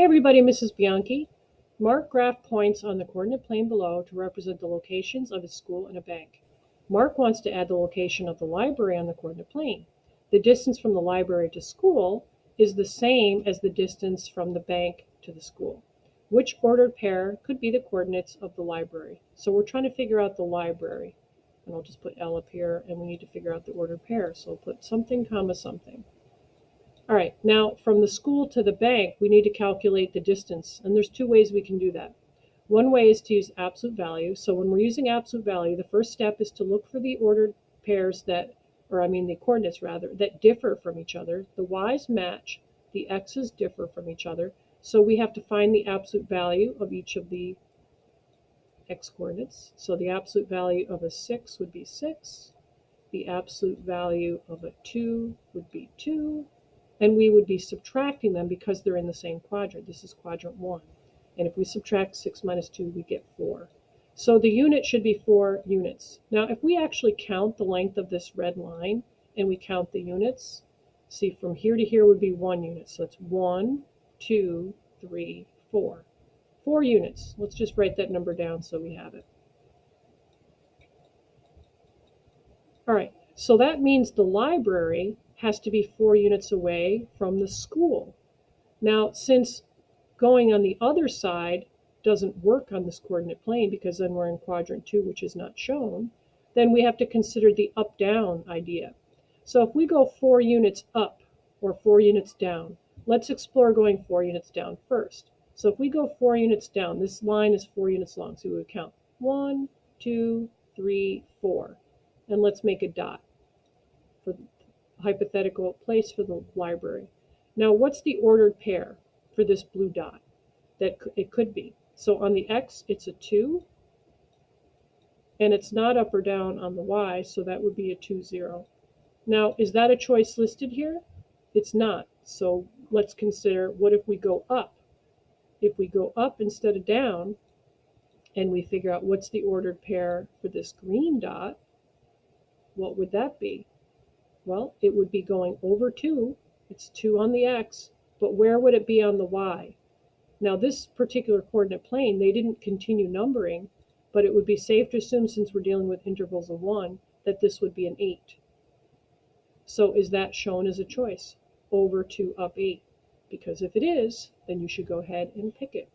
everybody, Mrs. Bianchi. Mark graph points on the coordinate plane below to represent the locations of his school and a bank. Mark wants to add the location of the library on the coordinate plane. The distance from the library to school is the same as the distance from the bank to the school. Which ordered pair could be the coordinates of the library? So we're trying to figure out the library. And I'll just put L up here, and we need to figure out the ordered pair. So I'll put something, comma, something. All right, now from the school to the bank, we need to calculate the distance, and there's two ways we can do that. One way is to use absolute value. So when we're using absolute value, the first step is to look for the ordered pairs the coordinates rather, that differ from each other. The y's match, the x's differ from each other. So we have to find the absolute value of each of the x coordinates. So the absolute value of a 6 would be 6. The absolute value of a 2 would be 2. And we would be subtracting them because they're in the same quadrant. This is quadrant 1. And if we subtract 6 minus 2, we get 4. So the unit should be 4 units. Now, if we actually count the length of this red line and we count the units, see, from here to here would be 1 unit. So it's 1, 2, 3, 4. 4 units. Let's just write that number down so we have it. All right, so that means the library has to be 4 units away from the school. Now, since going on the other side doesn't work on this coordinate plane because then we're in quadrant 2, which is not shown, then we have to consider the up-down idea. So if we go 4 units up or 4 units down, let's explore going 4 units down first. So if we go 4 units down, this line is 4 units long, so we would count 1, 2, 3, 4. And let's make a dot for the hypothetical place for the library. Now, what's the ordered pair for this blue dot that it could be? So on the x, it's a 2, and it's not up or down on the y, so that would be a 2, 0. Now, is that a choice listed here? It's not. So let's consider, what if we go up? If we go up instead of down, and we figure out what's the ordered pair for this green dot, what would that be? Well, it would be going over 2. It's 2 on the x, but where would it be on the y? Now, this particular coordinate plane, they didn't continue numbering, but it would be safe to assume, since we're dealing with intervals of 1, that this would be an 8. So is that shown as a choice? Over 2, up 8. Because if it is, then you should go ahead and pick it.